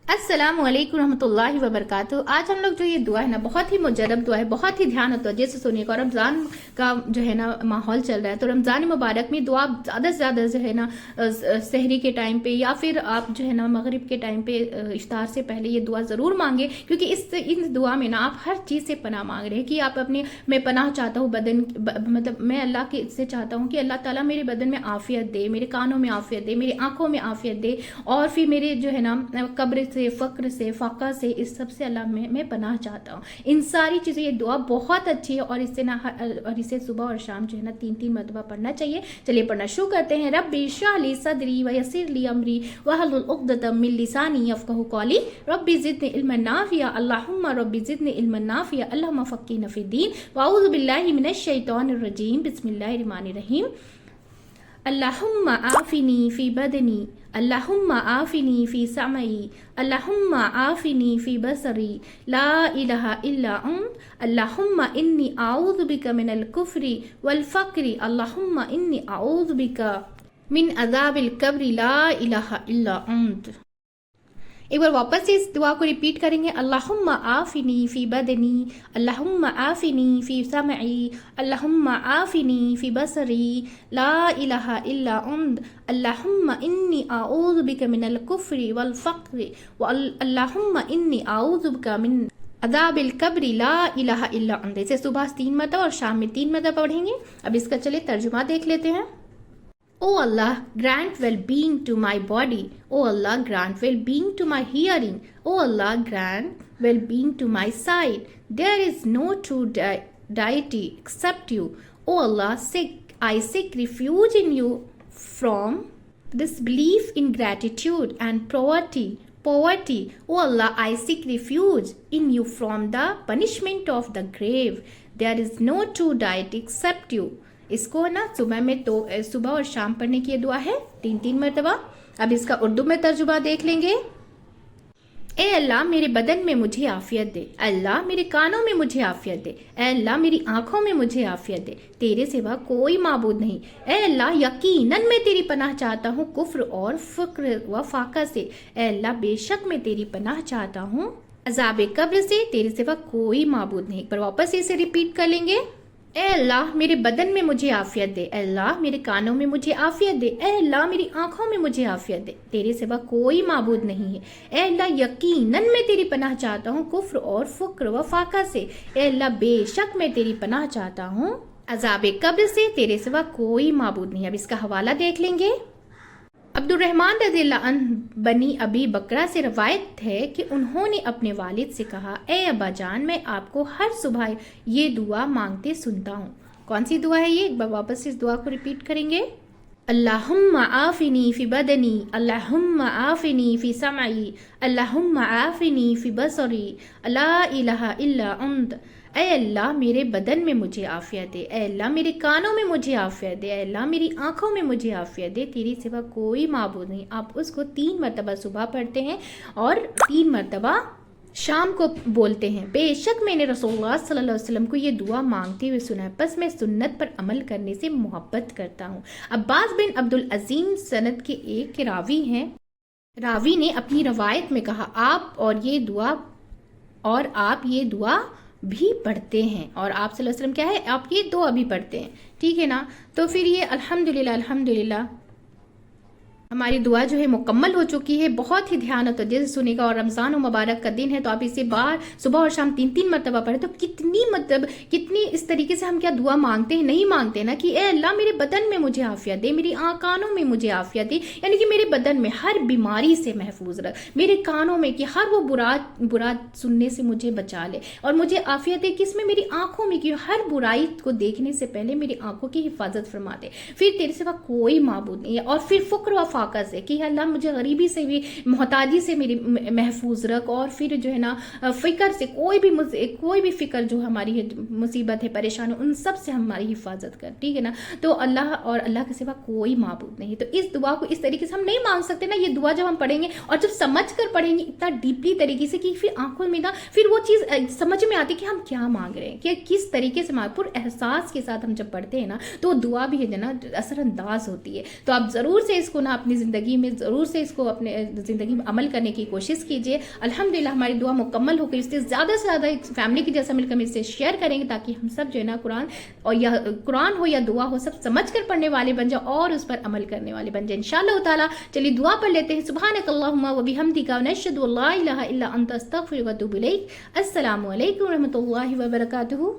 अस्सलाम वालेकुम रहमतुल्लाहि व बरकातुहू। आज हम लोग जो ये दुआ है ना, बहुत ही मुजरब दुआ है, बहुत ही ध्यान और तवज्जो से सुनिएगा। और रमज़ान का जो है ना माहौल चल रहा है, तो रमज़ान मुबारक में दुआ ज़्यादा से ज़्यादा जो है ना सहरी के टाइम पे या फिर आप जो है ना मगरिब के टाइम पे इफ्तार से पहले ये दुआ ज़रूर मांगे, क्योंकि इस दुआ में ना आप हर चीज़ से पनाह मांग रहे हैं कि आप अपने मैं पनाह चाहता हूँ मतलब मैं अल्लाह के से चाहता हूँ कि अल्लाह ताला मेरे बदन में आफियत दे, मेरे कानों में आफियत दे, मेरी आंखों में आफियत दे, और फिर मेरे जो है ना कब्र से, फ़क्र से, फाका से, इस सब से अल्लाह मैं पनाह चाहता हूँ। इन सारी चीज़ें, ये दुआ बहुत अच्छी है और इससे ना और इसे सुबह और शाम जो है ना 3-3 मरतबा पढ़ना चाहिए। चलिए पढ़ना शुरू करते हैं। रब्बि इश्रह ली सदरी व यस्सिर ली अमरी वहलुल उक़दतम मिन लिसानी यफ़क़हू क़ौली रब्बि ज़िदनी इल्मन नाफ़िया अल्लाहुम्मा रब्बि ज़िदनी इल्मन नाफ़िया अल्लाहुम्मा फ़क़्क़िहना फ़िद्दीन व अऊज़ु बिल्लाहि मिनश शैतानिर रजीम बिस्मिल्लाहिर रहमानिर रहीम। अल्लाहुम्मा आफ़िनी फ़ी बदनी अल्लाहुम्मा आफ़िनी फ़ी समई अल्लाहुम्मा आफ़िनी फ़ी बसरी ला इलाहा इल्ला अंत अल्लाहुम्मा इन्नी आऊज़ु बिका मिनल कुफ्री वल फ़क्री अल्लाहुम्मा इन्नी आऊज़ु बिका मिन अज़ाबिल कब्री ला इलाहा इल्ला अंत। एक बार वापस से इस दुआ को रिपीट करेंगे। अल्लाहुम्मा आफ़िनी फ़ी बदनी अल्लाहुम्मा आफ़िनी फ़ी समई अल्लाहुम्मा आफ़िनी फ़ी बसरी ला इलाहा इल्ला अंत अल्लाहुम्मा इन्नी आऊज़ु बिका मिनल कुफ्री वल फ़क्री व अल्लाहुम्मा इन्नी आऊज़ु बिका मिन अज़ाबिल कब्री ला इलाहा इल्ला अंत। इसे सुबह 3 मरतबा और शाम में 3 मरतबा पढ़ेंगे। अब इसका चलिए तर्जुमा देख लेते हैं। O Allah, grant well-being to my body. O Allah, grant well-being to my hearing. O Allah, grant well-being to my sight. There is no true deity except you. O Allah, I seek refuge in you from disbelief, ingratitude, and poverty. O Allah, I seek refuge in you from the punishment of the grave. There is no true deity except you. इसको ना सुबह में तो सुबह और शाम पढ़ने की ये दुआ है 3-3 मरतबा। अब इसका उर्दू में तर्जुमा देख लेंगे। ए अल्लाह मेरे बदन में मुझे आफियत दे, अल्लाह मेरे कानों में मुझे आफियत दे, ए अल्लाह मेरी आंखों में मुझे आफियत दे, तेरे सिवा कोई माबूद नहीं। ए अल्लाह यकीनन मैं तेरी पनाह चाहता हूँ कुफ्र और फ़क्र व फाका से। ए अल्लाह बेशक मैं तेरी पनाह चाहता हूँ अज़ाब कब्र से, तेरे सिवा कोई माबूद नहीं। पर वापस इसे रिपीट कर लेंगे। ए अल्लाह मेरे बदन में मुझे आफियत दे, अल्लाह मेरे कानों में मुझे आफियत दे, ए अल्लाह मेरी आंखों में मुझे आफियत दे, तेरे सिवा कोई माबूद नहीं है। ए अल्लाह यकीनन मैं तेरी पनाह चाहता हूँ कुफ्र और फ़क्र व फाका से। ए अल्लाह बेशक मैं तेरी पनाह चाहता हूँ अज़ाब कब्र से, तेरे सिवा कोई माबूद नहीं। अब इसका हवाला देख लेंगे। अब्दुर्रहमान रज़ियल्लाहु अन्हु बनी अबी बकरा से रवायत है कि उन्होंने अपने वालिद से कहा, ए अब्बा जान, मैं आपको हर सुबह ये दुआ मांगते सुनता हूँ। कौन सी दुआ है ये? एक बार वापस इस दुआ को रिपीट करेंगे। अल्लाहुम्मा आफ़िनी फ़ी बदनी अल्लाहुम्मा आफ़िनी फ़ी समई अल्लाहुम्मा आफ़िनी फ़ी बसरी ला इलाहा इल्ला अंत। ए अल्लाह मेरे बदन में मुझे आफियत दे, ए अल्लाह मेरे कानों में मुझे आफियत दे, ए अल्लाह मेरी आंखों में मुझे आफियत दे, तेरी सिवा कोई माबूद नहीं। आप उसको 3 मरतबा सुबह पढ़ते हैं और 3 मरतबा शाम को बोलते हैं। बेशक मैंने रसूलुल्लाह सल्लल्लाहु अलैहि वसल्लम को ये दुआ मांगते हुए सुना है, बस मैं सुन्नत पर अमल करने से मोहब्बत करता हूँ। अब्बास बिन अब्दुल अजीम सनद के एक रावी हैं। रावी ने अपनी रवायत में कहा, आप ये दुआ भी पढ़ते हैं, और आप सल्लल्लाहु अलैहि वसल्लम क्या है, आप ये दुआ भी पढ़ते हैं, ठीक है ना। तो फिर ये अल्हम्दुलिल्लाह हमारी दुआ जो है मुकम्मल हो चुकी है। बहुत ही ध्यान और तवज्जो से सुनेगा। और रमज़ान मुबारक का दिन है, तो आप इसे बार सुबह और शाम 3-3 मरतबा पढ़े तो कितनी इस तरीके से हम क्या दुआ मांगते हैं, नहीं मांगते ना कि ए अल्लाह मेरे बदन में मुझे आफियत दे, मेरी कानों में मुझे आफियत दे, यानी कि मेरे बदन में हर बीमारी से महफूज रख, मेरे कानों में कि हर वो बुरा सुनने से मुझे बचा ले, और मुझे आफियत दे किसमें, मेरी आंखों में, कि हर बुराई को देखने से पहले मेरी आंखों की हिफाजत फरमा दे, फिर तेरे सिवा कोई माबूद नहीं है, और फिर फ़क्र व फाका से कि अल्लाह मुझे गरीबी से भी, मोहताजी से मेरी महफूज रख, और फिर जो है ना फ़िक्र से, कोई भी फ़िक्र जो हमारी है, मुसीबत है, परेशान है, उन सब से हमारी हिफाजत कर, ठीक है ना। तो अल्लाह के सिवा कोई माबूद नहीं। तो इस दुआ को इस तरीके से हम नहीं मांग सकते ना। ये दुआ जब हम पढ़ेंगे और जब समझ कर पढ़ेंगे इतना डीपली तरीके से, कि फिर आंखों में ना फिर वो चीज़ समझ में आती कि हम क्या मांग रहे हैं, कि किस तरीके से पूरे एहसास के साथ हम जब पढ़ते हैं ना, तो दुआ भी है ना असरअंदाज होती है। तो आप ज़रूर से इसको ना اپنی زندگی میں ضرور سے اس کو اپنے زندگی میں عمل کرنے کی کوشش کیجیے. الحمدللہ ہماری دعا مکمل ہو گئی. اس سے زیادہ سے زیادہ ایک فیملی کی جیسا مل کر اس سے شیئر کریں گے تاکہ ہم سب جو ہے نا قرآن ہو یا دعا ہو سب سمجھ کر پڑھنے والے بن جائیں اور اس پر عمل کرنے والے بن جائیں انشاءاللہ تعالی. چلیے دعا پڑھ لیتے ہیں. سبحانک اللہم و بحمدک ونشہد ان لا الہ الا انت استغفرک و اتوب الیک. السلام علیکم ورحمۃ اللہ وبرکاتہ.